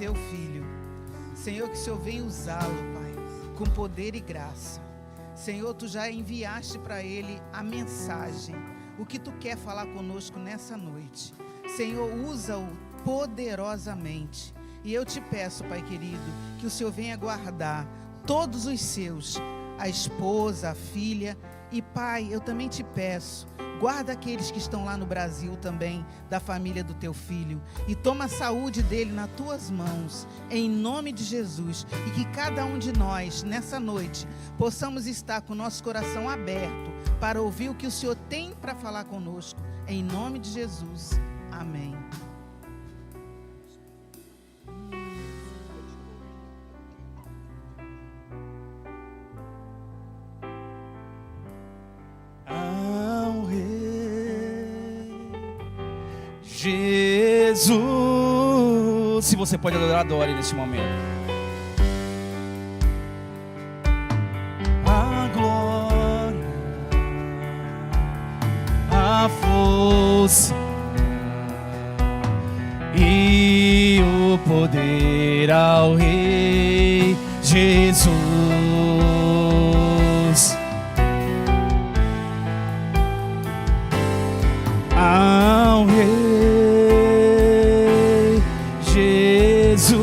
teu filho. Senhor, que o Senhor venha usá-lo, Pai, com poder e graça. Senhor, tu já enviaste para ele a mensagem, o que tu quer falar conosco nessa noite. Senhor, usa-o poderosamente. E eu te peço, Pai querido, que o Senhor venha guardar todos os seus, a esposa, a filha. E Pai, eu também te peço, guarda aqueles que estão lá no Brasil também, da família do teu filho, e toma a saúde dele nas tuas mãos, em nome de Jesus. E que cada um de nós, nessa noite, possamos estar com o nosso coração aberto para ouvir o que o Senhor tem para falar conosco, em nome de Jesus. Amém. Jesus, se você pode adorar, adore nesse momento. A glória, a força e o poder ao Rei Jesus. Ao Rei Jesus,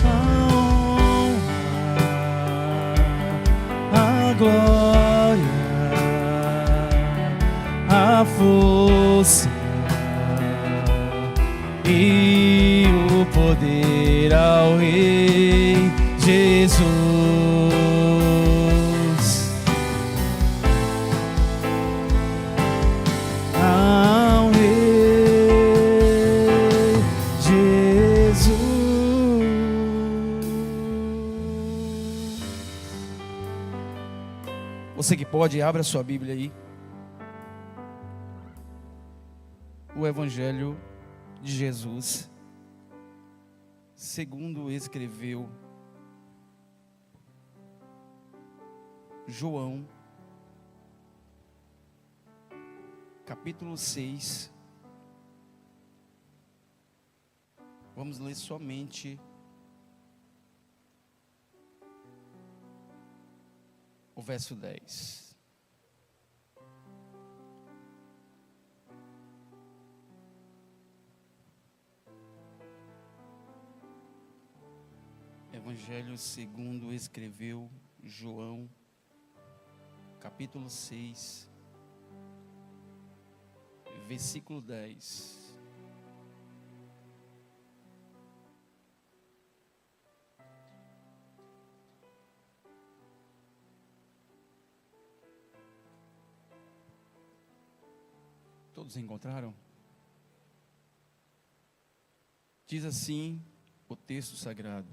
a honra, a glória, a força e o poder ao Rei Jesus. Ao Rei Jesus. Você que pode, abra sua Bíblia aí. O Evangelho de Jesus, segundo escreveu João, capítulo 6. Vamos ler somente o verso 10. Evangelho segundo escreveu João, capítulo 6, versículo 10. Todos encontraram? Diz assim o texto sagrado: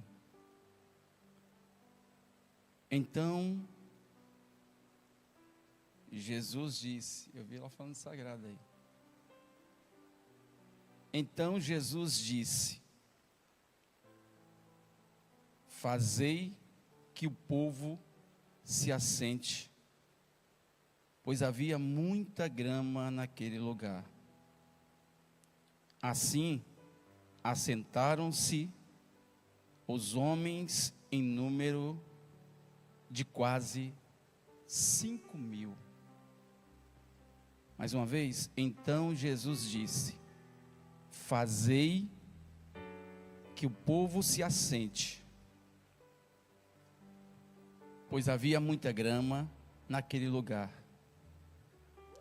então Jesus disse, eu vi ela falando sagrado aí. Então Jesus disse: fazei que o povo se assente, pois havia muita grama naquele lugar. Assim, assentaram-se os homens em número de quase 5.000. Mais uma vez, então Jesus disse: fazei que o povo se assente, pois havia muita grama naquele lugar.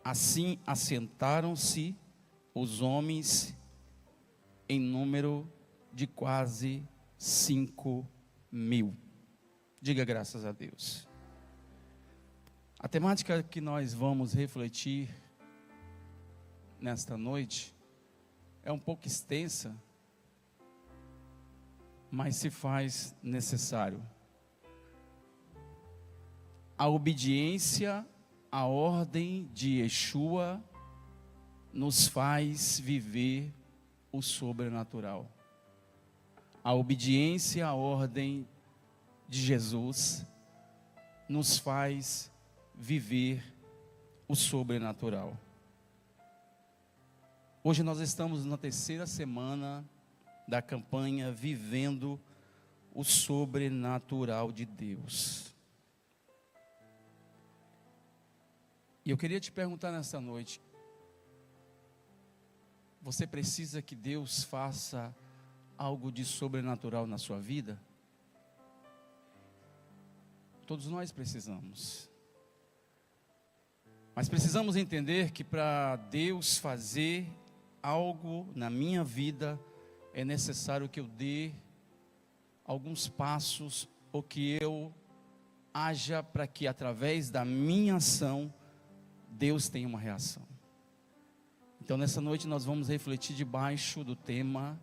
Assim assentaram-se os homens em número de quase 5.000. Diga graças a Deus. A temática que nós vamos refletir nesta noite é um pouco extensa, mas se faz necessário. A obediência à ordem de Yeshua nos faz viver o sobrenatural. A obediência à ordem de Jesus nos faz viver o sobrenatural. Hoje nós estamos na terceira semana da campanha Vivendo o Sobrenatural de Deus. E eu queria te perguntar nessa noite: você precisa que Deus faça algo de sobrenatural na sua vida? Todos nós precisamos. Mas precisamos entender que para Deus fazer algo na minha vida, é necessário que eu dê alguns passos, ou que eu haja para que através da minha ação, Deus tenha uma reação. Então nessa noite nós vamos refletir debaixo do tema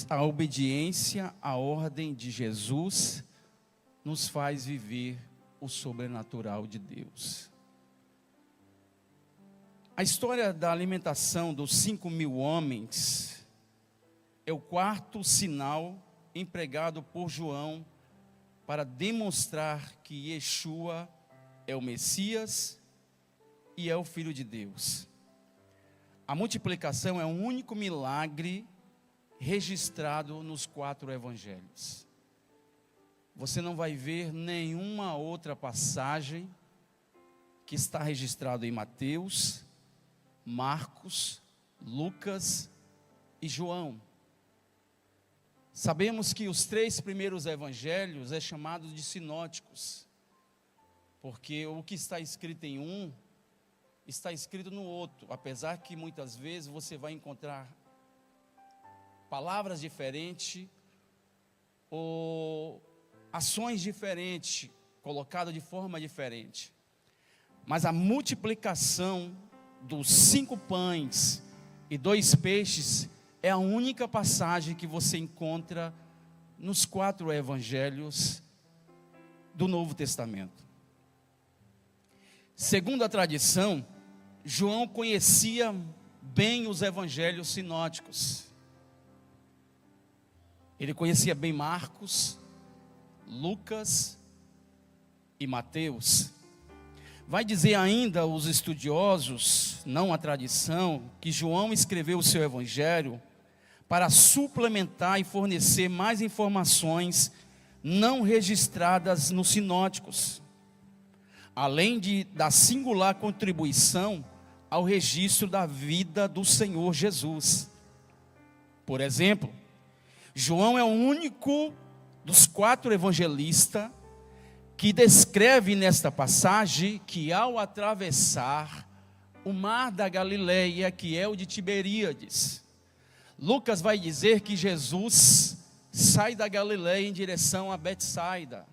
a obediência à ordem de Jesus nos faz viver o sobrenatural de Deus. A história da alimentação dos 5.000 homens é o quarto sinal empregado por João para demonstrar que Yeshua é o Messias e é o Filho de Deus. A multiplicação é o único milagre registrado nos 4 evangelhos. Você não vai ver nenhuma outra passagem que está registrado em Mateus, Marcos, Lucas e João. Sabemos que os 3 primeiros evangelhos é chamado de sinóticos, porque o que está escrito em um, está escrito no outro, apesar que muitas vezes você vai encontrar palavras diferentes, ou ações diferentes, colocadas de forma diferente. Mas a multiplicação dos 5 pães e 2 peixes é a única passagem que você encontra nos 4 evangelhos do Novo Testamento. Segundo a tradição, João conhecia bem os evangelhos sinóticos. Ele conhecia bem Marcos, Lucas e Mateus. Vai dizer ainda os estudiosos, não a tradição, que João escreveu o seu evangelho para suplementar e fornecer mais informações não registradas nos sinóticos, além da singular contribuição ao registro da vida do Senhor Jesus. Por exemplo, João é o único dos 4 evangelistas que descreve nesta passagem que ao atravessar o mar da Galileia, que é o de Tiberíades, Lucas vai dizer que Jesus sai da Galileia em direção a Betsaida.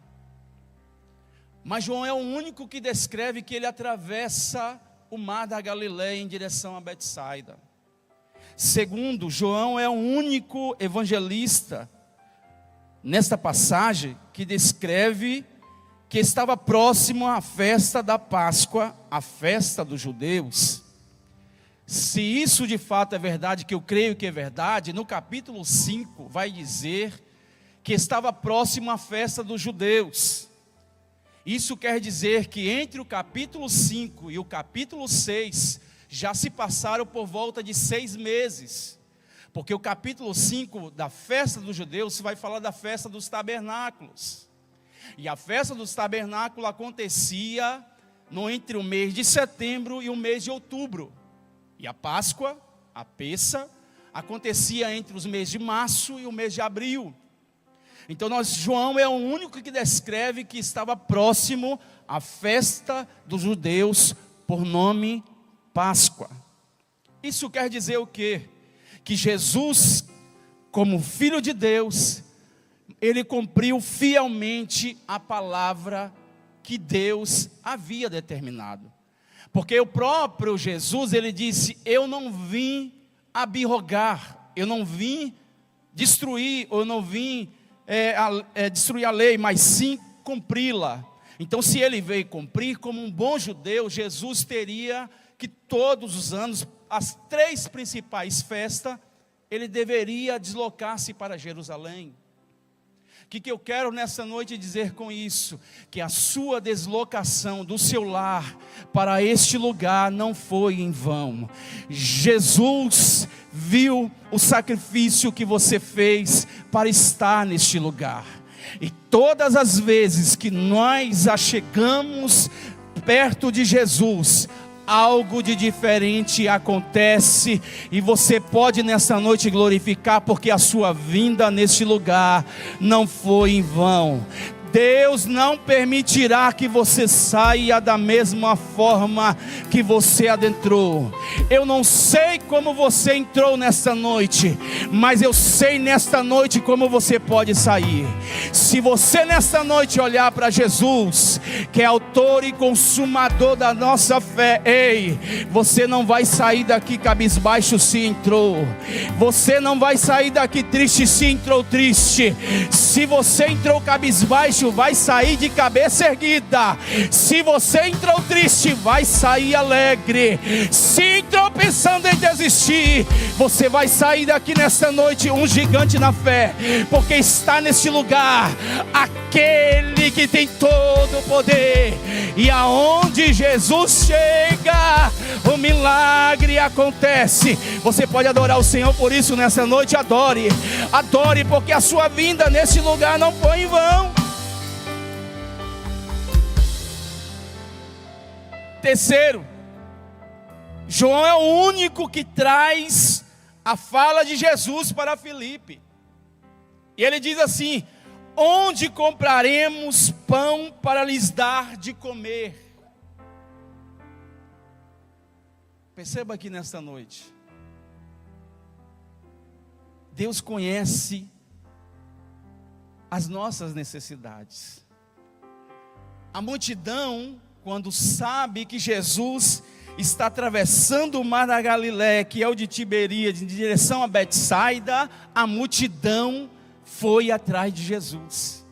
Mas João é o único que descreve que ele atravessa o mar da Galileia em direção a Betsaida. Segundo, João é o único evangelista nesta passagem que descreve que estava próximo à festa da Páscoa, a festa dos judeus. Se isso de fato é verdade, que eu creio que é verdade, no capítulo 5 vai dizer que estava próximo à festa dos judeus. Isso quer dizer que entre o capítulo 5 e o capítulo 6, já se passaram por volta de 6 meses. Porque o capítulo 5 da festa dos judeus vai falar da festa dos tabernáculos. E a festa dos tabernáculos acontecia entre o mês de setembro e o mês de outubro. E a Páscoa, a Pessa, acontecia entre os meses de março e o mês de abril. Então João é o único que descreve que estava próximo à festa dos judeus por nome Páscoa. Isso quer dizer o quê? Que Jesus, como Filho de Deus, ele cumpriu fielmente a palavra que Deus havia determinado. Porque o próprio Jesus, ele disse: eu não vim abrogar, eu não vim destruir, eu não vim destruir a lei, mas sim cumpri-la. Então, se ele veio cumprir, como um bom judeu, Jesus teria que todos os anos, as 3 principais festas, ele deveria deslocar-se para Jerusalém. que eu quero nessa noite dizer com isso? Que a sua deslocação do seu lar para este lugar não foi em vão. Jesus viu o sacrifício que você fez para estar neste lugar. E todas as vezes que nós achegamos perto de Jesus, algo de diferente acontece, e você pode nessa noite glorificar, porque a sua vinda neste lugar não foi em vão. Deus não permitirá que você saia da mesma forma que você adentrou. Eu não sei como você entrou nesta noite, mas eu sei nesta noite como você pode sair. Se você nesta noite olhar para Jesus, que é autor e consumador da nossa fé, ei, você não vai sair daqui cabisbaixo se entrou. Você não vai sair daqui triste se entrou triste. Se você entrou cabisbaixo, vai sair de cabeça erguida. Se você entrou triste, vai sair alegre. Se entrou pensando em desistir, você vai sair daqui nessa noite um gigante na fé, porque está nesse lugar aquele que tem todo o poder, e aonde Jesus chega, o milagre acontece. Você pode adorar o Senhor por isso nessa noite. Adore, adore, porque a sua vinda nesse lugar não foi em vão. Terceiro, João é o único que traz a fala de Jesus para Filipe. E ele diz assim: onde compraremos pão para lhes dar de comer? Perceba aqui nesta noite, Deus conhece as nossas necessidades. A multidão, quando sabe que Jesus está atravessando o mar da Galiléia, que é o de Tiberíades, em direção a Betsaida, a multidão foi atrás de Jesus.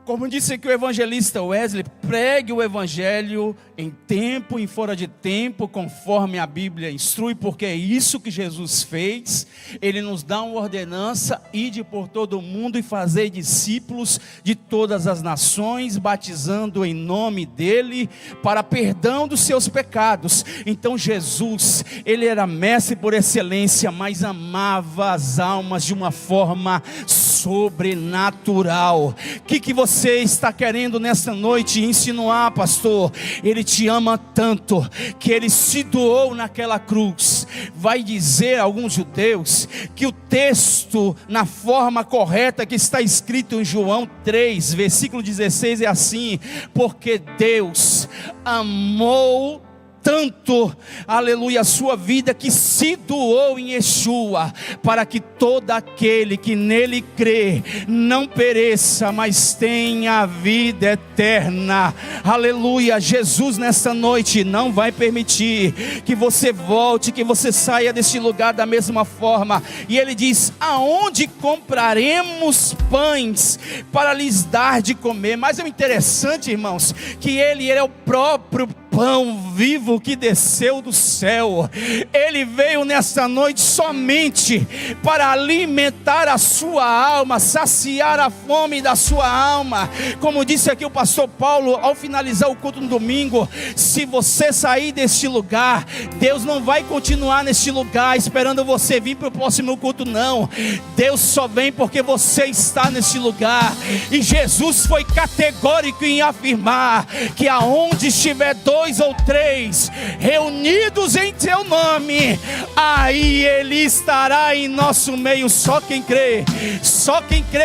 Como disse aqui o evangelista Wesley, pregue o evangelho em tempo e fora de tempo, conforme a Bíblia instrui, porque é isso que Jesus fez. Ele nos dá uma ordenança: ide por todo o mundo e fazer discípulos de todas as nações, batizando em nome dele, para perdão dos seus pecados. Então Jesus, ele era mestre por excelência, mas amava as almas de uma forma sobrenatural. O que você está querendo nessa noite insinuar, pastor? Ele te ama tanto que ele se doou naquela cruz. Vai dizer a alguns judeus que o texto, na forma correta que está escrito em João 3, versículo 16, é assim: porque Deus amou tanto, aleluia, a sua vida, que se doou em Yeshua, para que todo aquele que nele crê não pereça, mas tenha a vida eterna. Aleluia. Jesus nessa noite não vai permitir que você volte, que você saia desse lugar da mesma forma. E ele diz: aonde compraremos pães para lhes dar de comer? Mas é interessante, irmãos, que ele é o próprio pão vivo que desceu do céu. Ele veio nessa noite somente para alimentar a sua alma, saciar a fome da sua alma. Como disse aqui o pastor Paulo ao finalizar o culto no domingo: se você sair deste lugar, Deus não vai continuar neste lugar esperando você vir para o próximo culto, não. Deus só vem porque você está neste lugar. E Jesus foi categórico em afirmar que aonde estiver dois ou três reunidos em teu nome, aí ele estará em nosso meio. Só quem crê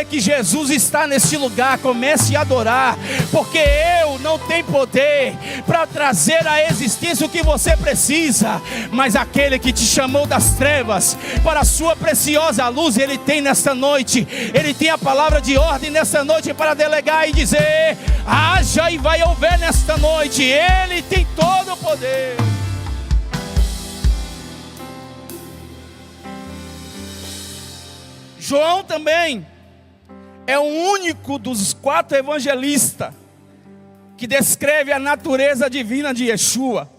que Jesus está nesse lugar, comece a adorar, porque eu não tenho poder para trazer à existência o que você precisa, mas aquele que te chamou das trevas para a sua preciosa luz, ele tem nessa noite, ele tem a palavra de ordem nessa noite para delegar e dizer: haja e vai haver nesta noite. Ele tem todo o poder. João também é o único dos 4 evangelistas que descreve a natureza divina de Yeshua.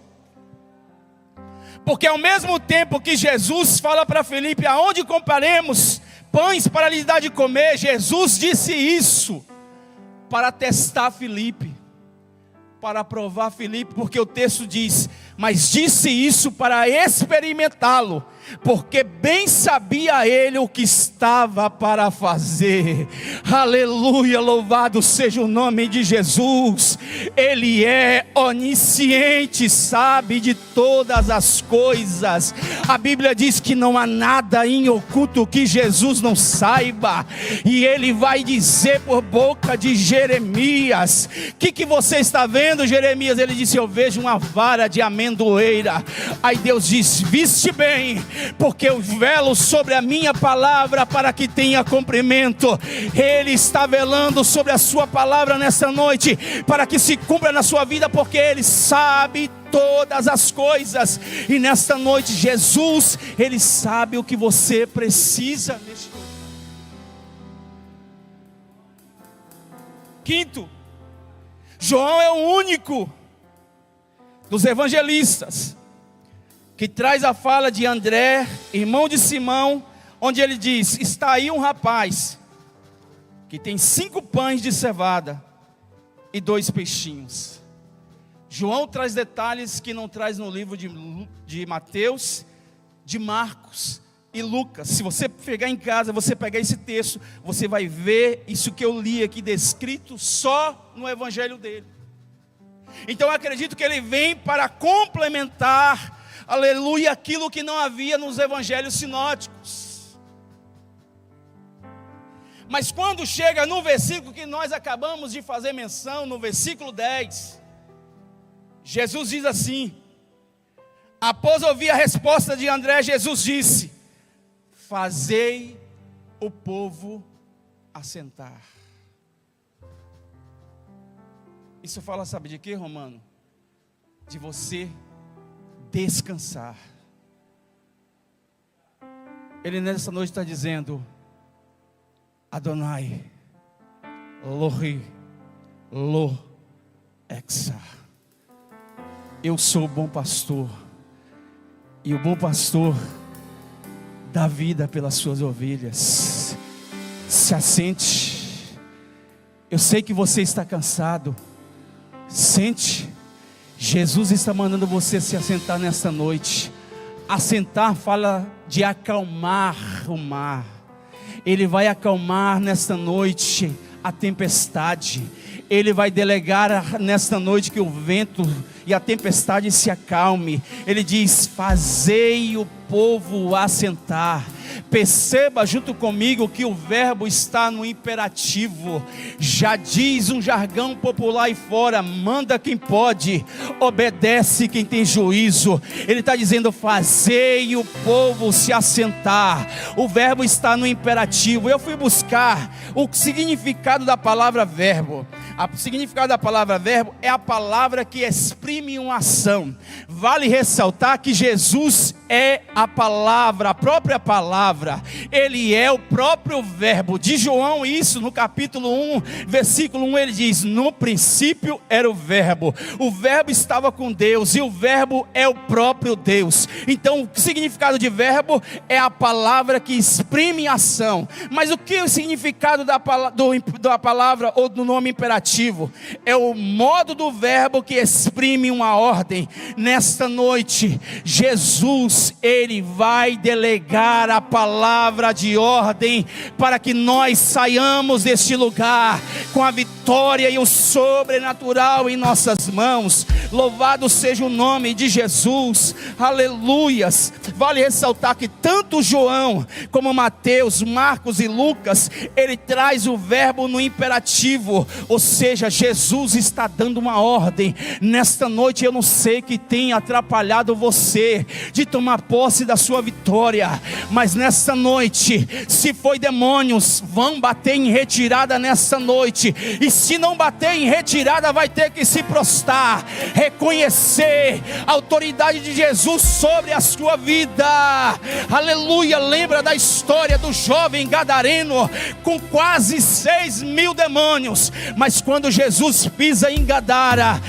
Porque ao mesmo tempo que Jesus fala para Filipe: aonde compraremos pães para lhe dar de comer. Jesus disse isso para testar Filipe, para provar Filipe, porque o texto diz: mas disse isso para experimentá-lo, porque bem sabia ele o que estava para fazer. Aleluia, louvado seja o nome de Jesus. Ele é onisciente, sabe de todas as coisas. A Bíblia diz que não há nada em oculto que Jesus não saiba. E ele vai dizer por boca de Jeremias: o que você está vendo, Jeremias? Ele disse: eu vejo uma vara de amendoeira. Aí Deus diz: viste bem, porque eu velo sobre a minha palavra para que tenha cumprimento. Ele está velando sobre a sua palavra nessa noite, para que se cumpra na sua vida, porque Ele sabe todas as coisas. E nesta noite, Jesus, Ele sabe o que você precisa neste momento. Quinto, João é o único dos evangelistas que traz a fala de André, irmão de Simão, onde ele diz: está aí um rapaz que tem 5 pães de cevada e 2 peixinhos. João traz detalhes que não traz no livro de Mateus, de Marcos e Lucas. Se você pegar em casa, você pegar esse texto, você vai ver isso que eu li aqui descrito só no evangelho dele. Então eu acredito que ele vem para complementar, aleluia, aquilo que não havia nos evangelhos sinóticos. Mas quando chega no versículo que nós acabamos de fazer menção, no versículo 10, Jesus diz assim: após ouvir a resposta de André, Jesus disse: fazei o povo assentar. Isso fala, sabe de quê, Romano? De você descansar. Ele nessa noite está dizendo: Adonai, Lohi, Lo, Exa. Eu sou o bom pastor, e o bom pastor dá vida pelas suas ovelhas. Se assente. Eu sei que você está cansado. Sente. Jesus está mandando você se assentar nesta noite. Assentar fala de acalmar o mar. Ele vai acalmar nesta noite a tempestade. Ele vai delegar nesta noite que o vento e a tempestade se acalme. Ele diz: fazei o povo assentar. Perceba junto comigo que o verbo está no imperativo. Já diz um jargão popular aí fora: manda quem pode, obedece quem tem juízo. Ele está dizendo: fazei o povo se assentar. O verbo está no imperativo. Eu fui buscar o significado da palavra verbo. O significado da palavra verbo é a palavra que exprime uma ação. Vale ressaltar que Jesus é a palavra, a própria palavra. Ele é o próprio verbo. De João isso no capítulo 1, versículo 1, ele diz: no princípio era o verbo estava com Deus, e o verbo é o próprio Deus. Então o significado de verbo é a palavra que exprime ação. Mas o que é o significado da palavra ou do nome imperativo? É o modo do verbo que exprime uma ordem. Nesta noite, Jesus, Ele vai delegar a palavra de ordem para que nós saiamos deste lugar com a vitória e o sobrenatural em nossas mãos. Louvado seja o nome de Jesus, aleluias. Vale ressaltar que tanto João como Mateus, Marcos e Lucas, ele traz o verbo no imperativo, ou seja, Jesus está dando uma ordem. Nesta noite eu não sei que tem atrapalhado você de tomar posse da sua vitória, mas nesta noite, se foi demônios, vão bater em retirada nesta noite, e se não bater em retirada, vai ter que se prostrar, reconhecer a autoridade de Jesus sobre a sua vida. Aleluia. Lembra da história do jovem gadareno com quase 6.000 demônios, mas quando Jesus pisa em Gadara,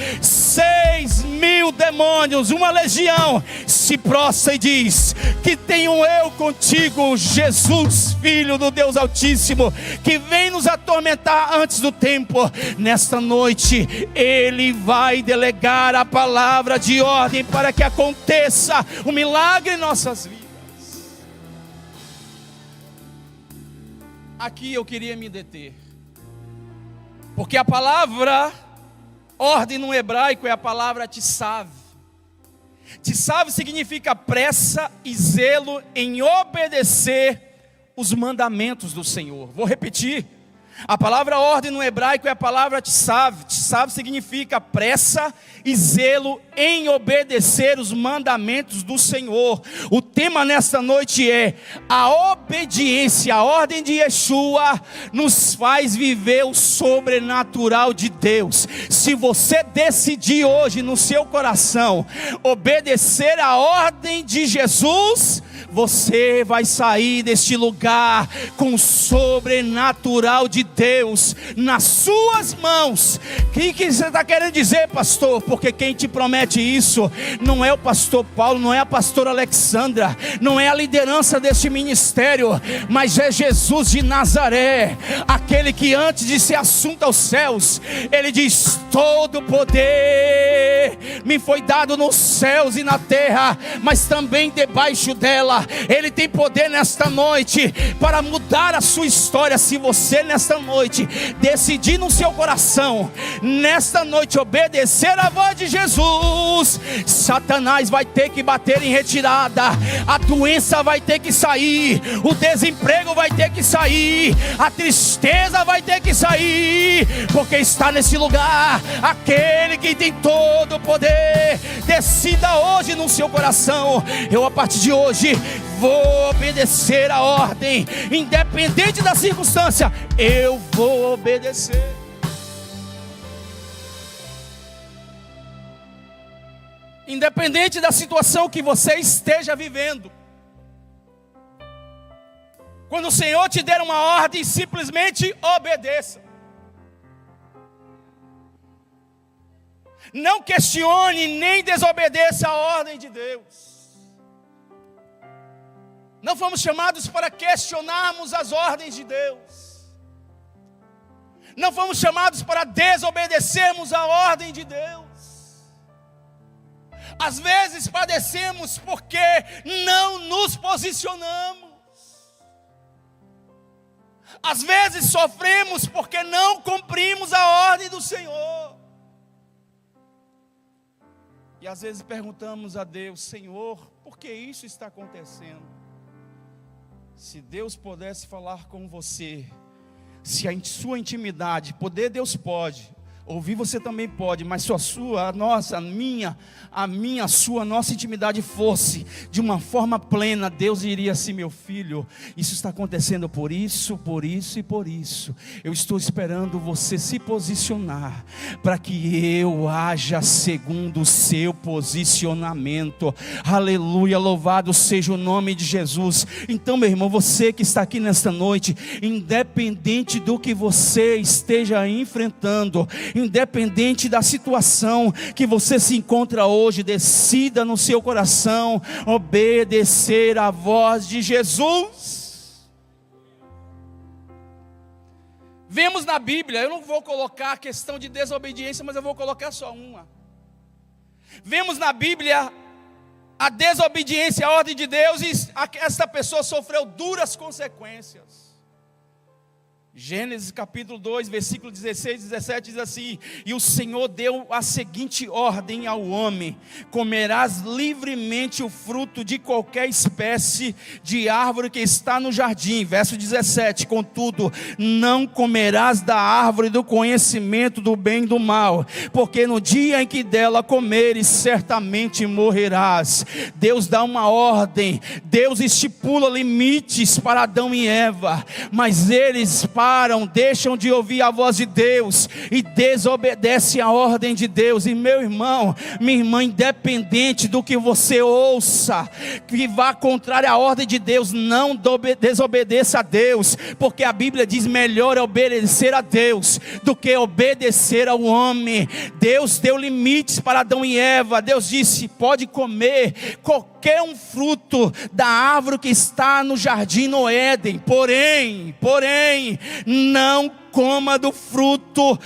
6.000 demônios, uma legião, se prostra e diz: que tenho eu contigo, Jesus, Filho do Deus Altíssimo, que vem nos atormentar antes do tempo. Nesta noite, Ele vai delegar a palavra de ordem para que aconteça o milagre em nossas vidas. Aqui eu queria me deter, porque a palavra ordem no hebraico é a palavra tsav. Tsav significa pressa e zelo em obedecer os mandamentos do Senhor. Vou repetir. A palavra ordem no hebraico é a palavra tsav. Tsav significa pressa e zelo em obedecer os mandamentos do Senhor. O tema nesta noite é a obediência. A ordem de Yeshua nos faz viver o sobrenatural de Deus. Se você decidir hoje no seu coração obedecer a ordem de Jesus, você vai sair deste lugar com o sobrenatural de Deus nas suas mãos. O que você está querendo dizer, pastor? Porque quem te promete isso não é o pastor Paulo, não é a pastora Alexandra, não é a liderança deste ministério, mas é Jesus de Nazaré, aquele que antes de ser assunto aos céus, Ele diz: todo poder me foi dado nos céus e na terra, mas também debaixo dela. Ele tem poder nesta noite para mudar a sua história. Se você nesta noite decidir no seu coração, nesta noite obedecer a voz de Jesus, Satanás vai ter que bater em retirada, a doença vai ter que sair, o desemprego vai ter que sair, a tristeza vai ter que sair, porque está nesse lugar aquele que tem todo o poder. Decida hoje no seu coração: eu a partir de hoje vou obedecer a ordem, independente da circunstância, eu vou obedecer. Independente da situação que você esteja vivendo, quando o Senhor te der uma ordem, simplesmente obedeça. Não questione nem desobedeça a ordem de Deus. Não fomos chamados para questionarmos as ordens de Deus. Não fomos chamados para desobedecermos a ordem de Deus. Às vezes padecemos porque não nos posicionamos. Às vezes sofremos porque não cumprimos a ordem do Senhor. E às vezes perguntamos a Deus: Senhor, por que isso está acontecendo? Se Deus pudesse falar com você, se a sua intimidade, poder Deus pode, ouvir você também pode, mas se a sua, a nossa, a minha, a sua, a nossa intimidade fosse de uma forma plena, Deus diria assim: meu filho, isso está acontecendo por isso e por isso. Eu estou esperando você se posicionar, para que eu haja segundo o seu posicionamento. Aleluia, louvado seja o nome de Jesus. Então, meu irmão, você que está aqui nesta noite, independente do que você esteja enfrentando, independente da situação que você se encontra hoje, decida no seu coração obedecer à voz de Jesus. Vemos na Bíblia, eu não vou colocar a questão de desobediência, mas eu vou colocar só uma. Vemos na Bíblia a desobediência à ordem de Deus, e esta pessoa sofreu duras consequências. Gênesis capítulo 2, versículo 16 e 17 diz assim: e o Senhor deu a seguinte ordem ao homem: comerás livremente o fruto de qualquer espécie de árvore que está no jardim. Verso 17: contudo, não comerás da árvore do conhecimento do bem e do mal, porque no dia em que dela comeres, certamente morrerás. Deus dá uma ordem, Deus estipula limites para Adão e Eva, mas eles param, deixam de ouvir a voz de Deus e desobedecem a ordem de Deus. E meu irmão, minha irmã, independente do que você ouça, que vá contrário à ordem de Deus, não desobedeça a Deus, porque a Bíblia diz: melhor é obedecer a Deus do que obedecer ao homem. Deus deu limites para Adão e Eva. Deus disse: pode comer qualquer um fruto da árvore que está no jardim no Éden, porém, não coma do fruto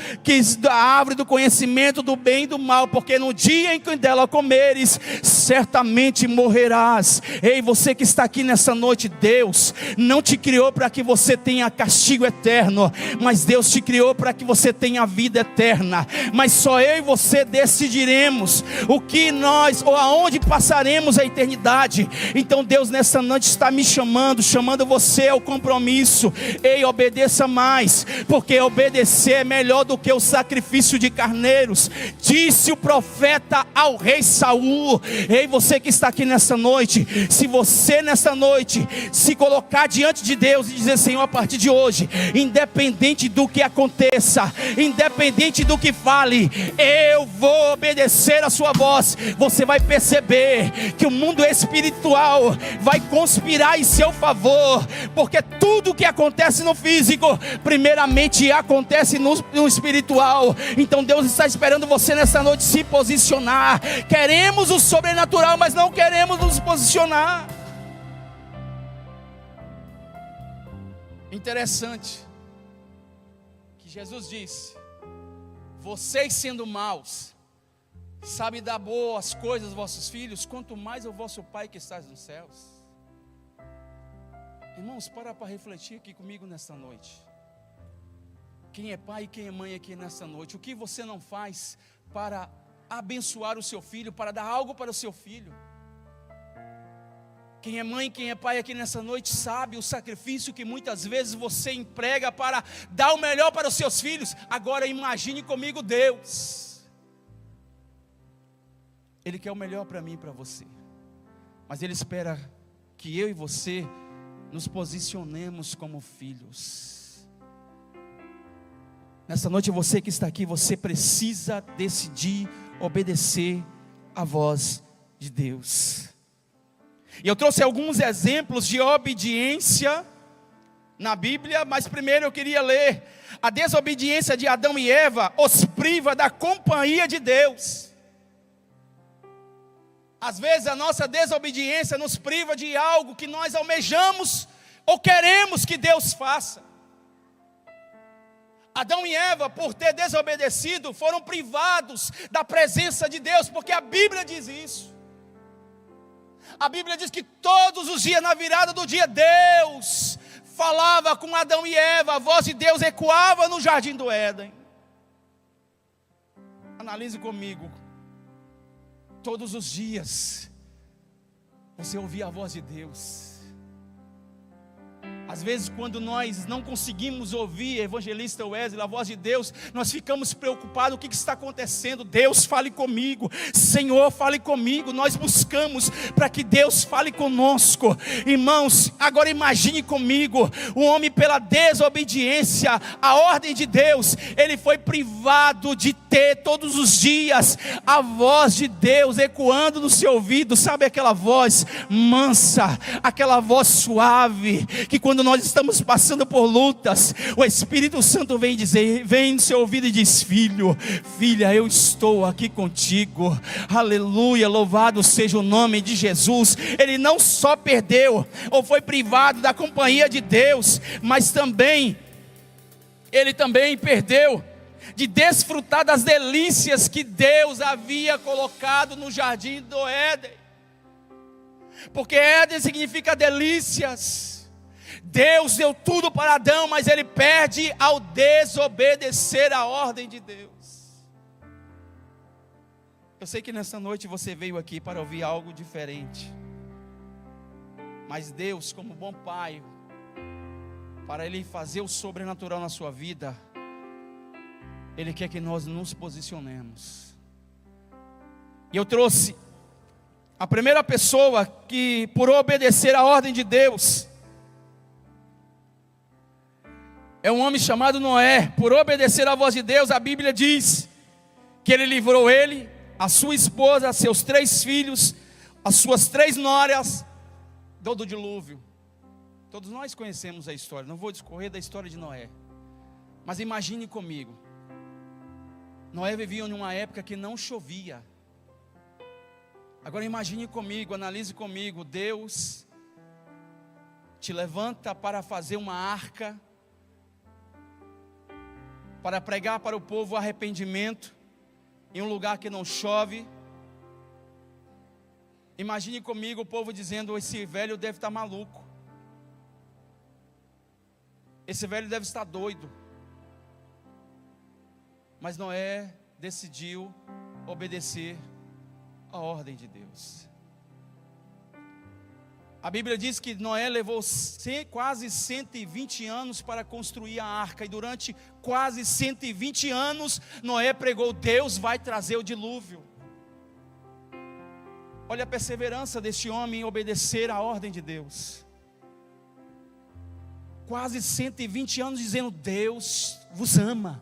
da árvore do conhecimento do bem e do mal, porque no dia em que dela comeres, certamente morrerás. Ei, você que está aqui nessa noite, Deus não te criou para que você tenha castigo eterno, mas Deus te criou para que você tenha vida eterna. Mas só eu e você decidiremos o que nós, ou aonde passaremos a eternidade. Então Deus nessa noite está me chamando você ao compromisso. Ei, obedeça mais, porque obedecer é melhor do que o sacrifício de carneiros, disse o profeta ao rei Saul. Ei, você que está aqui nessa noite, se você nessa noite se colocar diante de Deus e dizer: Senhor, a partir de hoje, independente do que aconteça, independente do que fale, eu vou obedecer a sua voz, você vai perceber que o mundo espiritual vai conspirar em seu favor, porque tudo que acontece no físico, primeiramente acontece no espiritual. Então Deus está esperando você nessa noite se posicionar. Queremos o sobrenatural, mas não queremos nos posicionar. Interessante que Jesus disse: vocês sendo maus, sabem dar boas coisas aos vossos filhos, quanto mais o vosso Pai que está nos céus. Irmãos, para refletir aqui comigo nesta noite. Quem é pai e quem é mãe aqui nessa noite? O que você não faz para abençoar o seu filho, para dar algo para o seu filho? Quem é mãe, quem é pai aqui nessa noite sabe o sacrifício que muitas vezes você emprega para dar o melhor para os seus filhos. Agora imagine comigo Deus. Ele quer o melhor para mim e para você, mas Ele espera que eu e você nos posicionemos como filhos. Nessa noite, você que está aqui, você precisa decidir obedecer a voz de Deus. E eu trouxe alguns exemplos de obediência na Bíblia, mas primeiro eu queria ler: a desobediência de Adão e Eva os priva da companhia de Deus. Às vezes a nossa desobediência nos priva de algo que nós almejamos ou queremos que Deus faça. Adão e Eva, por ter desobedecido, foram privados da presença de Deus, porque a Bíblia diz isso. A Bíblia diz que todos os dias, na virada do dia, Deus falava com Adão e Eva, a voz de Deus ecoava no jardim do Éden. Analise comigo. Todos os dias você ouvia a voz de Deus. Às vezes, quando nós não conseguimos ouvir, evangelista Wesley, a voz de Deus, nós ficamos preocupados: o que está acontecendo? Deus, fale comigo. Senhor, fale comigo. Nós buscamos para que Deus fale conosco. Irmãos, agora imagine comigo: o homem, pela desobediência à ordem de Deus, ele foi privado de ter todos os dias a voz de Deus ecoando no seu ouvido. Sabe aquela voz mansa, aquela voz suave, que quando nós estamos passando por lutas, o Espírito Santo vem no seu ouvido e diz: filho, filha, eu estou aqui contigo. Aleluia, louvado seja o nome de Jesus. Ele não só perdeu ou foi privado da companhia de Deus, mas ele também perdeu de desfrutar das delícias que Deus havia colocado no jardim do Éden. Porque Éden significa delícias. Deus deu tudo para Adão, mas ele perde ao desobedecer a ordem de Deus. Eu sei que nessa noite você veio aqui para ouvir algo diferente, mas Deus, como bom Pai, para Ele fazer o sobrenatural na sua vida, Ele quer que nós nos posicionemos. E eu trouxe a primeira pessoa que, por obedecer a ordem de Deus, é um homem chamado Noé. Por obedecer à voz de Deus, a Bíblia diz que ele livrou ele, a sua esposa, seus 3 filhos, as suas 3 noras do dilúvio. Todos nós conhecemos a história, não vou discorrer da história de Noé. Mas imagine comigo, Noé vivia em uma época que não chovia. Agora imagine comigo, analise comigo, Deus te levanta para fazer uma arca, para pregar para o povo arrependimento, em um lugar que não chove. Imagine comigo o povo dizendo: esse velho deve estar maluco, esse velho deve estar doido. Mas Noé decidiu obedecer a ordem de Deus. A Bíblia diz que Noé levou quase 120 anos para construir a arca. E durante quase 120 anos, Noé pregou: Deus vai trazer o dilúvio. Olha a perseverança deste homem em obedecer a ordem de Deus. Quase 120 anos dizendo: Deus vos ama,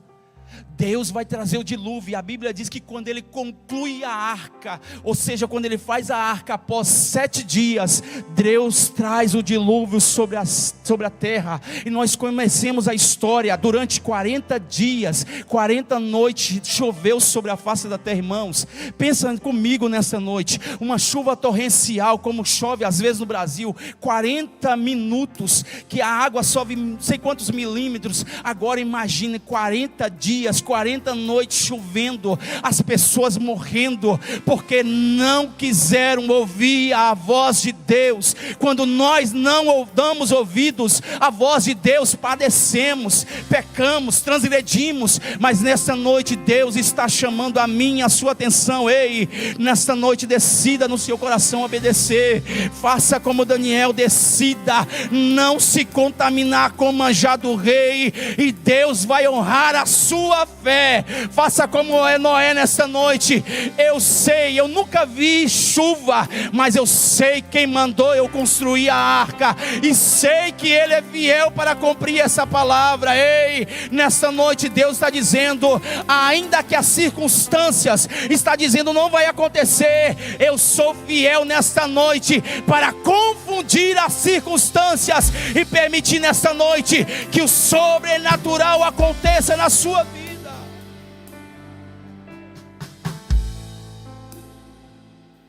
Deus vai trazer o dilúvio. E a Bíblia diz que quando ele conclui a arca, ou seja, quando ele faz a arca, após 7 dias, Deus traz o dilúvio sobre a terra. E nós conhecemos a história. Durante 40 dias, 40 noites, choveu sobre a face da terra. Irmãos, pensa comigo nessa noite, uma chuva torrencial, como chove às vezes no Brasil, 40 minutos, que a água sobe não sei quantos milímetros. Agora imagine 40 dias, 40 noites chovendo, as pessoas morrendo, porque não quiseram ouvir a voz de Deus. Quando nós não damos ouvidos à voz de Deus, padecemos, pecamos, transgredimos. Mas nessa noite Deus está chamando a mim, a sua atenção. Ei, nesta noite decida no seu coração obedecer. Faça como Daniel, decida não se contaminar com o manjar do rei, e Deus vai honrar a sua fé. Faça como Noé nessa noite. Eu sei, eu nunca vi chuva, mas eu sei quem mandou eu construir a arca, e sei que Ele é fiel para cumprir essa palavra. Ei, nessa noite Deus está dizendo, ainda que as circunstâncias está dizendo não vai acontecer, eu sou fiel nesta noite para confundir as circunstâncias e permitir nesta noite que o sobrenatural aconteça na sua vida.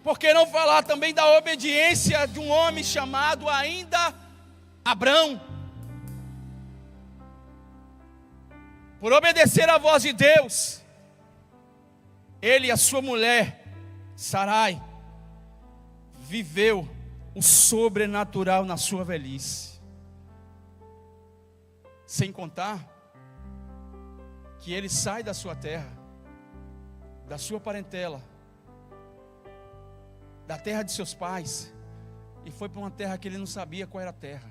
Por que não falar também da obediência de um homem chamado ainda Abrão? Por obedecer à voz de Deus, ele e a sua mulher Sarai viveu o sobrenatural na sua velhice. Sem contar que ele sai da sua terra, da sua parentela, da terra de seus pais, e foi para uma terra que ele não sabia qual era a terra.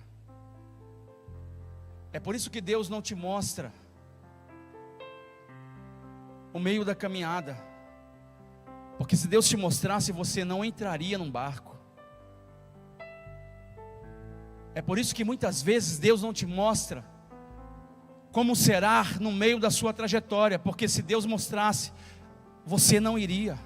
É por isso que Deus não te mostra o meio da caminhada, porque se Deus te mostrasse, você não entraria num barco. É por isso que muitas vezes Deus não te mostra como será no meio da sua trajetória, porque se Deus mostrasse, você não iria.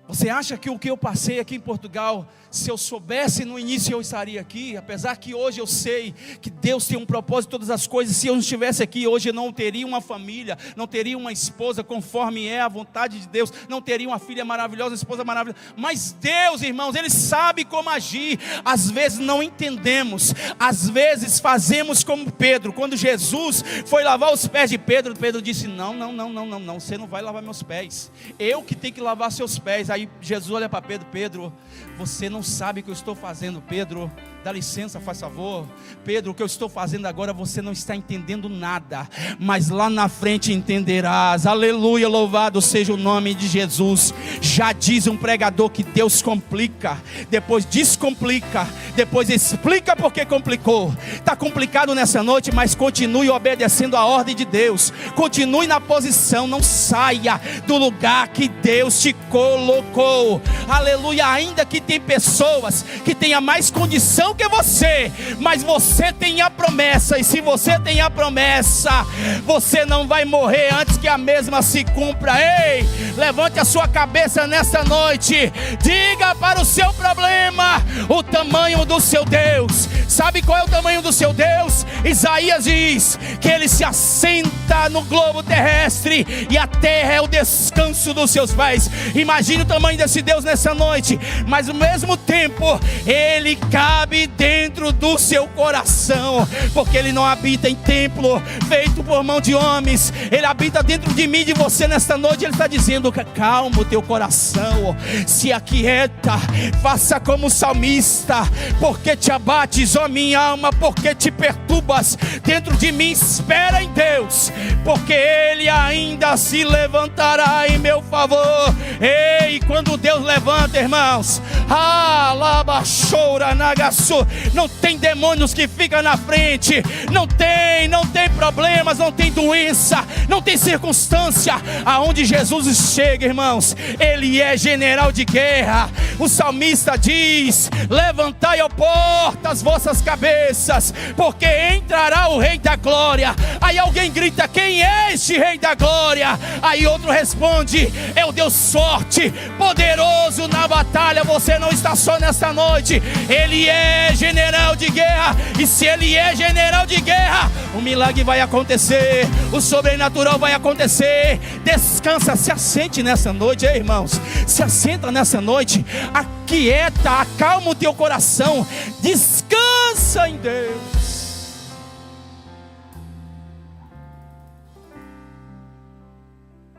Você acha que o que eu passei aqui em Portugal, se eu soubesse no início eu estaria aqui? Apesar que hoje eu sei que Deus tem um propósito em todas as coisas. Se eu não estivesse aqui hoje, eu não teria uma família, não teria uma esposa conforme é a vontade de Deus, não teria uma filha maravilhosa, uma esposa maravilhosa. Mas Deus, irmãos, Ele sabe como agir. Às vezes não entendemos, às vezes fazemos como Pedro. Quando Jesus foi lavar os pés de Pedro, Pedro disse: não, você não vai lavar meus pés, eu que tenho que lavar seus pés. Aí Jesus olha para Pedro: Pedro, você não sabe o que eu estou fazendo. Pedro, dá licença, faz favor. Pedro, o que eu estou fazendo agora você não está entendendo nada, mas lá na frente entenderás. Aleluia, louvado seja o nome de Jesus. Já diz um pregador que Deus complica, depois descomplica, depois explica porque complicou. Está complicado nessa noite, mas continue obedecendo a ordem de Deus. Continue na posição, não saia do lugar que Deus te colocou. Aleluia. Ainda que tem pessoas que tenham mais condição do que você, mas você tem a promessa, e se você tem a promessa, você não vai morrer antes que a mesma se cumpra. Ei, levante a sua cabeça nesta noite, diga para o seu problema o tamanho do seu Deus. Sabe qual é o tamanho do seu Deus? Isaías diz que ele se assenta no globo terrestre e a terra é o descanso dos seus pés. Imagine o tamanho desse Deus nessa noite, mas ao mesmo tempo ele cabe dentro do seu coração, porque ele não habita em templo feito por mão de homens, ele habita dentro de mim e de você nesta noite. Ele está dizendo: calma o teu coração, se aquieta, faça como o salmista. Porque te abates, ó minha alma, porque te perturbas dentro de mim? Espera em Deus, porque ele ainda se levantará em meu favor. Ei, quando Deus levanta, irmãos, não tem demônios que ficam na frente, não tem problemas, não tem doença, não tem circunstância. Aonde Jesus chega, irmãos, ele é general de guerra. O salmista diz: levantai, ó portas, as vossas cabeças, porque entrará o Rei da Glória. Aí alguém grita: quem é este Rei da Glória? Aí outro responde: é o Deus forte, poderoso na batalha. Você não está só nesta noite, ele é general de guerra. E se ele é general de guerra, o milagre vai acontecer, o sobrenatural vai acontecer. Descansa, se assente nessa noite, hein, irmãos, se assenta nessa noite, aquieta, acalma o teu coração, descansa em Deus.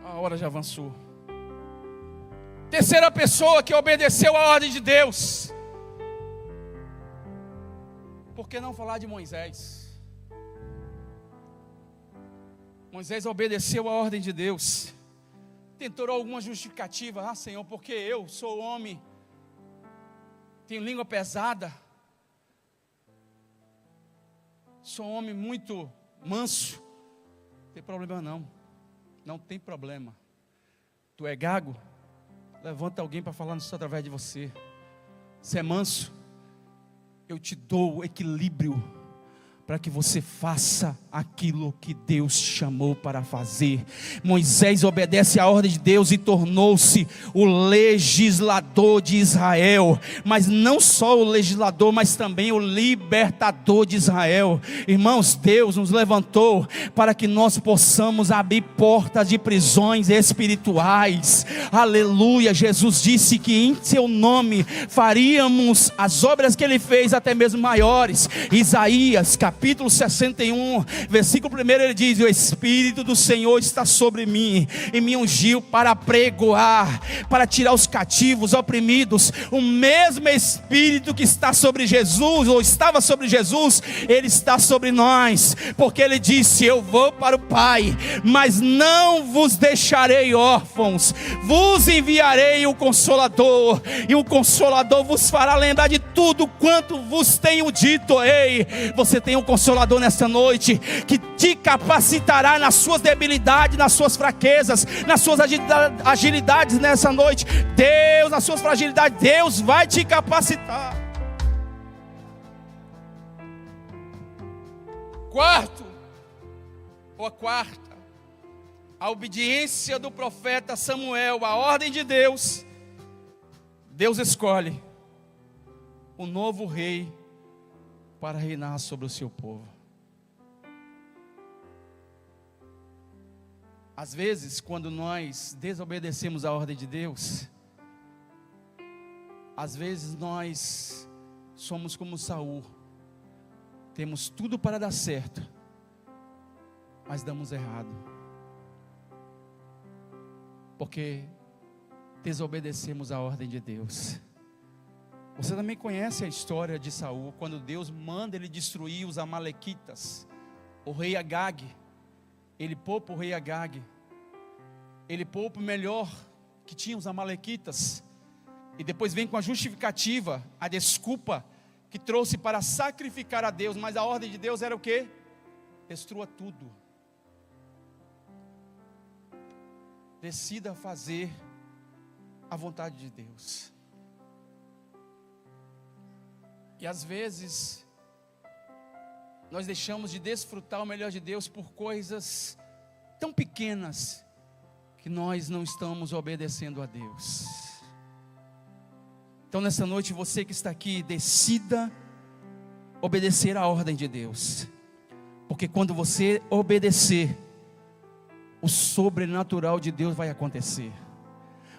A hora já avançou. Terceira pessoa que obedeceu a ordem de Deus. Por que não falar de Moisés? Moisés obedeceu a ordem de Deus. Tentou alguma justificativa: Senhor, porque eu sou homem, tenho língua pesada, sou um homem muito manso. Não tem problema não, não tem problema. Tu é gago? Levanta alguém para falar isso através de você. Você é manso? Eu te dou o equilíbrio para que você faça aquilo que Deus chamou para fazer. Moisés obedece à ordem de Deus e tornou-se o legislador de Israel, mas não só o legislador, mas também o libertador de Israel. Irmãos, Deus nos levantou para que nós possamos abrir portas de prisões espirituais. Aleluia. Jesus disse que em seu nome faríamos as obras que ele fez, até mesmo maiores. Isaías capítulo 61, versículo 1, ele diz: o Espírito do Senhor está sobre mim, e me ungiu para pregoar, para tirar os cativos, oprimidos. O mesmo Espírito que está sobre Jesus, ou estava sobre Jesus, ele está sobre nós, porque ele disse: eu vou para o Pai, mas não vos deixarei órfãos, vos enviarei o Consolador, e o Consolador vos fará lembrar de tudo quanto vos tenho dito. Ei, você tem um Consolador nesta noite, que te capacitará nas suas debilidades, nas suas fraquezas, nas suas agilidades nessa noite. Deus, nas suas fragilidades, Deus vai te capacitar. Quarto, ou a quarta, a obediência do profeta Samuel à ordem de Deus. Deus escolhe o novo rei para reinar sobre o seu povo. Às vezes, quando nós desobedecemos a ordem de Deus, às vezes nós somos como Saul, temos tudo para dar certo, mas damos errado, porque desobedecemos a ordem de Deus. Você também conhece a história de Saul, quando Deus manda ele destruir os amalequitas. O rei Agag, ele poupa o rei Agag, ele poupa o melhor que tinha, os amalequitas, e depois vem com a justificativa, a desculpa que trouxe para sacrificar a Deus. Mas a ordem de Deus era o quê? Destrua tudo. Decida fazer a vontade de Deus. E às vezes, nós deixamos de desfrutar o melhor de Deus por coisas tão pequenas, que nós não estamos obedecendo a Deus. Então nessa noite, você que está aqui, decida obedecer a ordem de Deus. Porque quando você obedecer, o sobrenatural de Deus vai acontecer.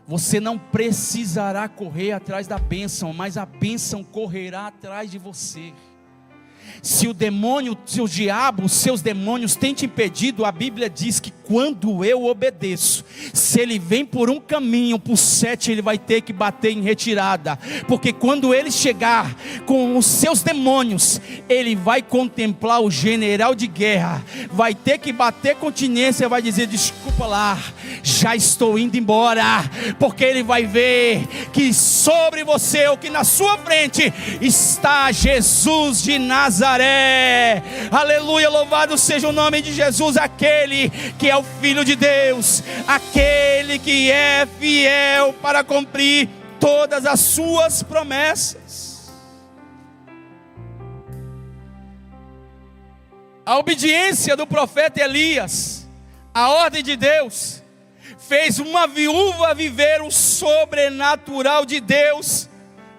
Você não precisará correr atrás da bênção, mas a bênção correrá atrás de você. Se o demônio, se o diabo, os seus demônios têm te impedido, a Bíblia diz que quando eu obedeço, se ele vem por um caminho, por 7 ele vai ter que bater em retirada, porque quando ele chegar com os seus demônios, ele vai contemplar o general de guerra, vai ter que bater continência, vai dizer: desculpa lá, já estou indo embora, porque ele vai ver que sobre você, ou que na sua frente, está Jesus de Nazaré. Aleluia, louvado seja o nome de Jesus, aquele que é o Filho de Deus, aquele que é fiel para cumprir todas as suas promessas. A obediência do profeta Elias, a ordem de Deus, fez uma viúva viver o sobrenatural de Deus,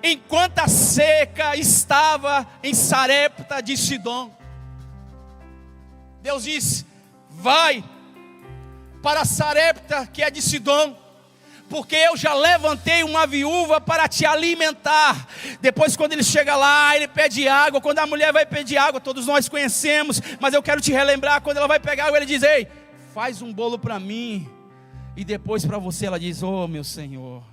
enquanto a seca estava em Sarepta de Sidom. Deus disse: vai para Sarepta, que é de Sidom, porque eu já levantei uma viúva para te alimentar. Depois, quando ele chega lá, ele pede água. Quando a mulher vai pedir água, todos nós conhecemos, mas eu quero te relembrar, quando ela vai pegar água, ele diz: ei, faz um bolo para mim, e depois para você. Ela diz: oh meu Senhor,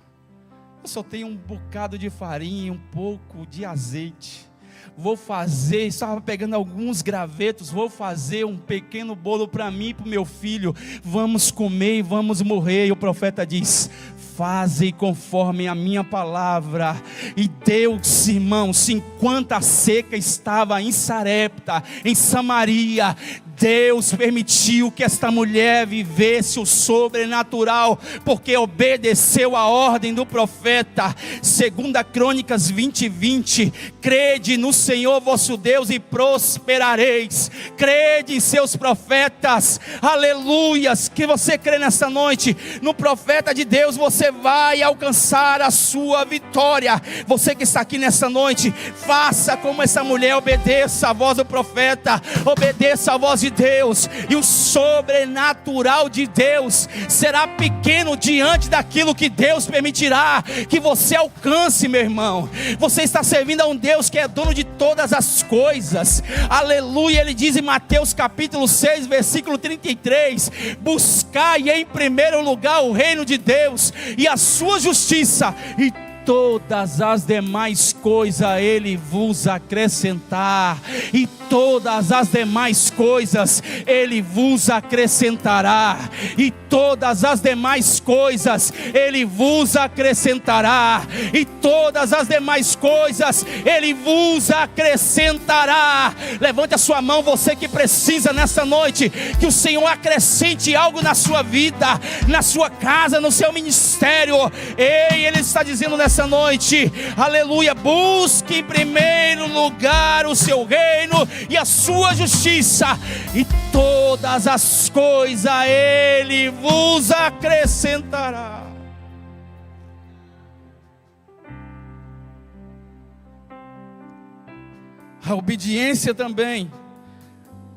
eu só tenho um bocado de farinha, um pouco de azeite. Vou fazer, estava pegando alguns gravetos, vou fazer um pequeno bolo para mim e para o meu filho. Vamos comer e vamos morrer. E o profeta diz: faze conforme a minha palavra. E Deus, irmãos, enquanto a seca estava em Sarepta, em Samaria, Deus permitiu que esta mulher vivesse o sobrenatural, porque obedeceu a ordem do profeta. 2 Crônicas 20:20, crede no Senhor vosso Deus e prosperareis. Crede em seus profetas, aleluias. Que você crê nessa noite no profeta de Deus, você vai alcançar a sua vitória. Você que está aqui nessa noite, faça como essa mulher, obedeça a voz do profeta, obedeça a voz de Deus, e o sobrenatural de Deus será pequeno diante daquilo que Deus permitirá que você alcance, meu irmão. Você está servindo a um Deus que é dono de todas as coisas, aleluia. Ele diz em Mateus capítulo 6, versículo 33, buscai em primeiro lugar o reino de Deus e a sua justiça, e todas as demais coisas Ele vos acrescentar. E todas as demais coisas Ele vos acrescentará. E todas as demais coisas Ele vos acrescentará. E todas as demais coisas Ele vos acrescentará. Levante a sua mão, você que precisa nessa noite que o Senhor acrescente algo na sua vida, na sua casa, no seu ministério. Ei, Ele está dizendo nessa noite, aleluia: busque em primeiro lugar o seu reino e a sua justiça, e todas as coisas Ele vos acrescentará. A obediência também,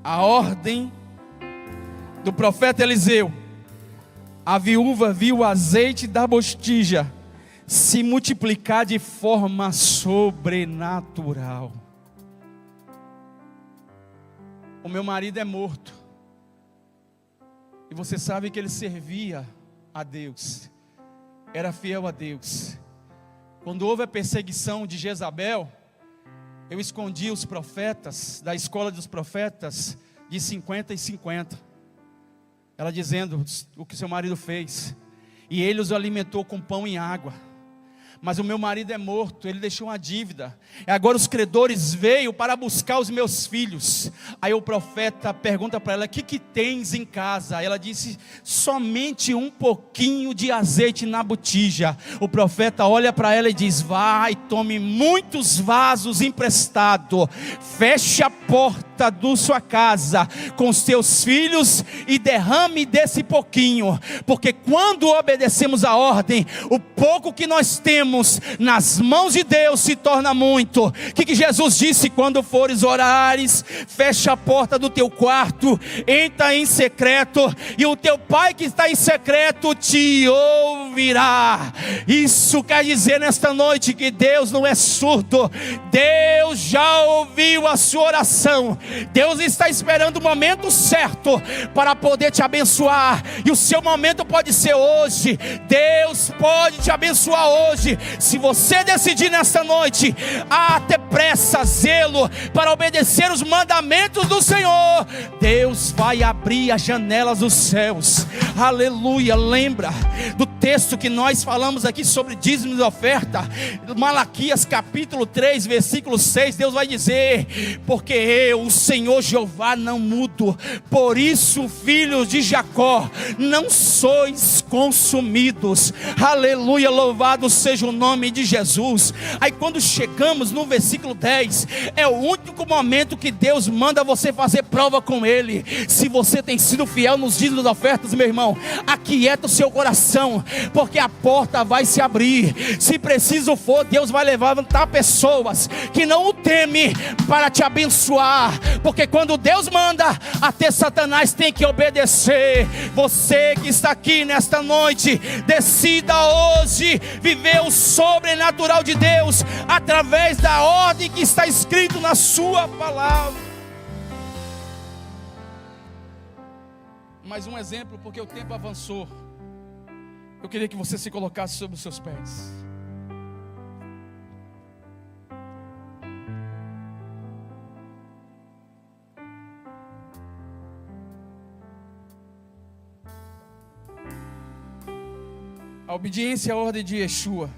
a ordem do profeta Eliseu. A viúva viu o azeite da botija se multiplicar de forma sobrenatural. O meu marido é morto, e você sabe que ele servia a Deus, era fiel a Deus. Quando houve a perseguição de Jezabel, eu escondi os profetas da escola dos profetas de 50 e 50, ela dizendo o que seu marido fez, e ele os alimentou com pão e água. mas o meu marido é morto, ele deixou uma dívida. Agora os credores veio para buscar os meus filhos. Aí o profeta pergunta para ela: o que tens em casa? Ela disse: somente um pouquinho de azeite na botija. O profeta olha para ela e diz: vai, tome muitos vasos emprestados, feche a porta da sua casa com os teus filhos e derrame desse pouquinho, porque quando obedecemos a ordem, o pouco que nós temos nas mãos de Deus se torna muito. O que Jesus disse? Quando fores orares, fecha a porta do teu quarto, entra em secreto, e o teu pai que está em secreto te ouvirá. Isso quer dizer nesta noite que Deus não é surdo. Deus já ouviu a sua oração. Deus está esperando o momento certo para poder te abençoar, e o seu momento pode ser hoje. Deus pode te abençoar hoje, se você decidir nesta noite a ter pressa, zelo para obedecer os mandamentos do Senhor. Deus vai abrir as janelas dos céus. Aleluia. Lembra do texto que nós falamos aqui sobre dízimos e oferta? Malaquias capítulo 3 versículo 6, Deus vai dizer: porque eu, o Senhor Jeová, não mudo, por isso, filhos de Jacó, não sois consumidos. Aleluia, louvado seja o nome de Jesus. Aí quando chegamos no versículo 10, é o único momento que Deus manda você fazer prova com Ele. Se você tem sido fiel nos dízimos e ofertas, meu irmão, aquieta o seu coração, porque a porta vai se abrir. Se preciso for, Deus vai levantar pessoas que não o temem para te abençoar, porque quando Deus manda, até Satanás tem que obedecer. Você que está aqui nesta noite, decida hoje viver o sobrenatural de Deus através da ordem que está escrito na sua palavra. Mais um exemplo, porque o tempo avançou. Eu queria que você se colocasse sobre os seus pés. A obediência à ordem de Yeshua,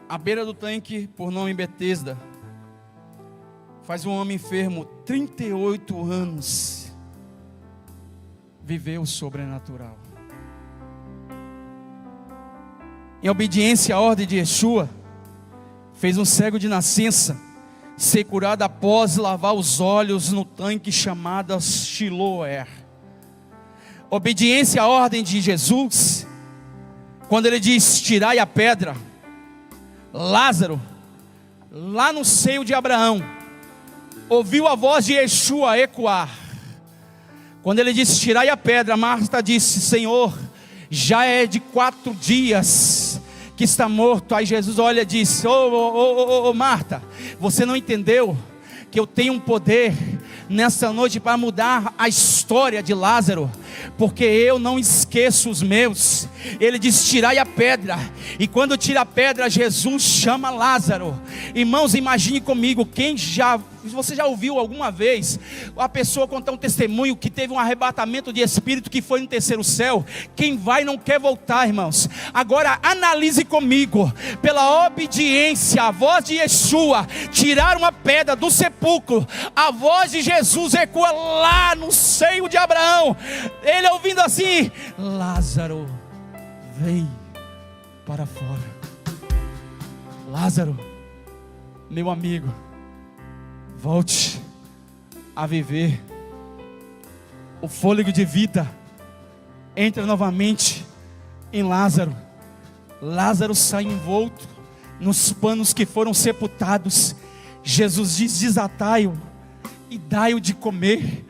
à beira do tanque, por nome Betesda, faz um homem enfermo, 38 anos, viver o sobrenatural. Em obediência à ordem de Yeshua, fez um cego de nascença ser curado após lavar os olhos no tanque chamado Siloé. Obediência à ordem de Jesus, quando ele diz: tirai a pedra. Lázaro, lá no seio de Abraão, ouviu a voz de Yeshua ecoar. Quando ele disse: tirai a pedra, Marta disse: Senhor, já é de 4 dias que está morto. Aí Jesus olha e diz: Marta, você não entendeu que eu tenho um poder nessa noite para mudar a história de Lázaro, porque eu não esqueço os meus. Ele diz: tirai a pedra. E quando tira a pedra, Jesus chama Lázaro. Irmãos, imagine comigo, você já ouviu alguma vez a pessoa contar um testemunho que teve um arrebatamento de espírito, que foi no terceiro céu? Quem vai não quer voltar, irmãos. Agora analise comigo, pela obediência à voz de Yeshua, tiraram uma pedra do sepulcro. A voz de Jesus ecoa lá no seio de Abraão. Ele ouvindo assim: Lázaro, vem para fora. Lázaro, meu amigo, volte a viver. O fôlego de vida entra novamente em Lázaro. Lázaro sai envolto nos panos que foram sepultados. Jesus diz: desatai-o e dai-o de comer.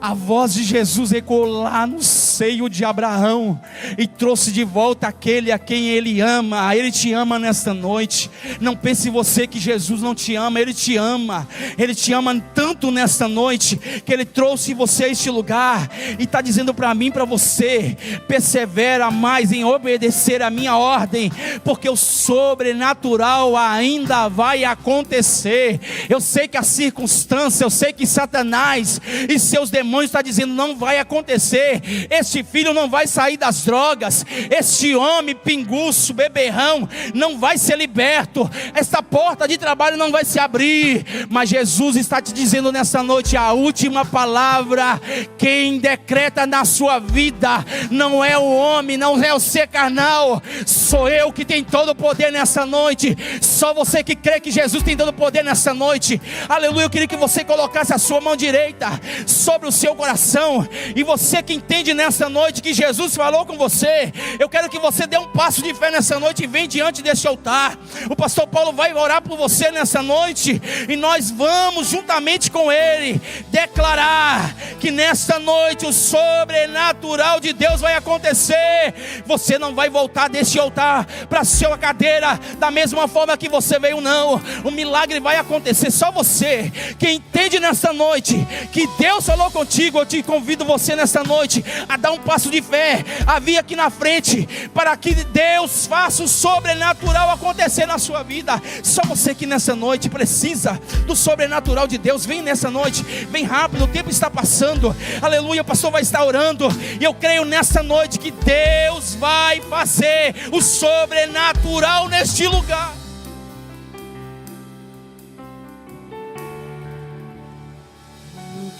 A voz de Jesus ecoou lá no seio de Abraão e trouxe de volta aquele a quem Ele ama. Ele te ama nesta noite. Não pense você que Jesus não te ama. Ele te ama. Ele te ama tanto nesta noite que Ele trouxe você a este lugar e está dizendo para mim, para você: persevera mais em obedecer a minha ordem, porque o sobrenatural ainda vai acontecer. Eu sei que a circunstância, eu sei que Satanás e seus demônios estão dizendo: não vai acontecer. este filho não vai sair das drogas, este homem pinguço, beberrão, não vai ser liberto, esta porta de trabalho não vai se abrir. Mas Jesus está te dizendo nessa noite a última palavra. Quem decreta na sua vida não é o homem, não é o ser carnal, sou eu que tenho todo o poder nessa noite. Só você que crê que Jesus tem todo o poder nessa noite. Aleluia. Eu queria que você colocasse a sua mão direita sobre o seu coração, e você que entende nessa noite que Jesus falou com você, eu quero que você dê um passo de fé nessa noite e vem diante desse altar. O pastor Paulo vai orar por você nessa noite, e nós vamos juntamente com ele declarar que nessa noite o sobrenatural de Deus vai acontecer. Você não vai voltar desse altar para a sua cadeira da mesma forma que você veio, não. O milagre vai acontecer. Só você que entende nessa noite que Deus falou contigo, eu te convido você nessa noite a dar um passo de fé, a vir aqui na frente, para que Deus faça o sobrenatural acontecer na sua vida. Só você que nessa noite precisa do sobrenatural de Deus, vem nessa noite, vem rápido, o tempo está passando. Aleluia, o pastor vai estar orando, e eu creio nessa noite que Deus vai fazer o sobrenatural neste lugar.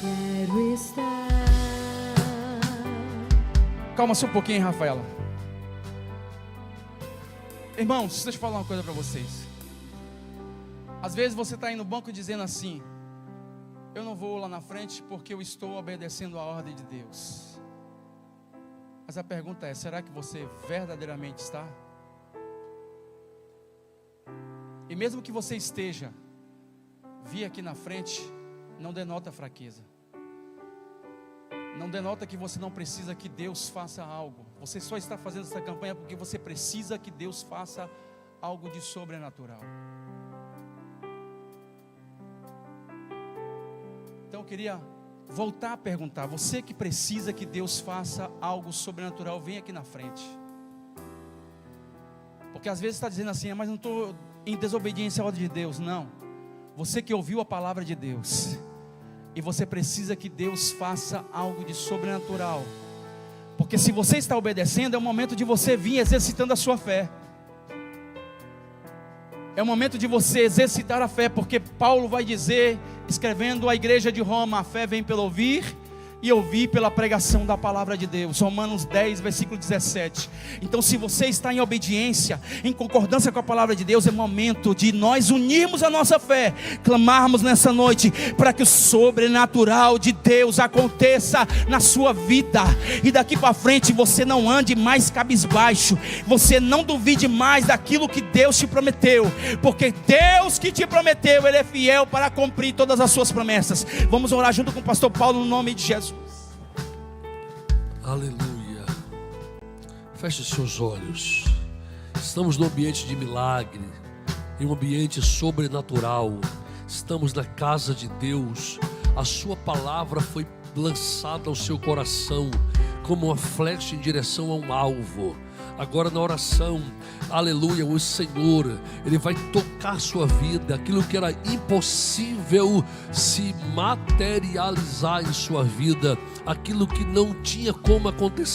Quero estar. Calma só um pouquinho, Rafaela. Irmãos, deixa eu falar uma coisa para vocês. Às vezes você está aí no banco dizendo assim: eu não vou lá na frente porque eu estou obedecendo a ordem de Deus. Mas a pergunta é: será que você verdadeiramente está? E mesmo que você esteja, vir aqui na frente não denota fraqueza. Não denota que você não precisa que Deus faça algo. Você só está fazendo essa campanha porque você precisa que Deus faça algo de sobrenatural. Então eu queria voltar a perguntar: você que precisa que Deus faça algo sobrenatural, vem aqui na frente. Porque às vezes está dizendo assim: mas não estou em desobediência à ordem de Deus. Não. Você que ouviu a palavra de Deus, e você precisa que Deus faça algo de sobrenatural. Porque se você está obedecendo, é o momento de você vir exercitando a sua fé. É o momento de você exercitar a fé, porque Paulo vai dizer, escrevendo à igreja de Roma: a fé vem pelo ouvir, e ouvir pela pregação da palavra de Deus. Romanos 10, versículo 17. Então, se você está em obediência, em concordância com a palavra de Deus, é momento de nós unirmos a nossa fé, clamarmos nessa noite para que o sobrenatural de Deus aconteça na sua vida, e daqui para frente você não ande mais cabisbaixo, você não duvide mais daquilo que Deus te prometeu, porque Deus que te prometeu, Ele é fiel para cumprir todas as suas promessas. Vamos orar junto com o pastor Paulo no nome de Jesus. Aleluia. Feche seus olhos. Estamos no ambiente de milagre, em um ambiente sobrenatural. Estamos na casa de Deus. A sua palavra foi lançada ao seu coração como uma flecha em direção a um alvo. Agora na oração, aleluia, o Senhor, Ele vai tocar sua vida. Aquilo que era impossível se materializar em sua vida, aquilo que não tinha como acontecer,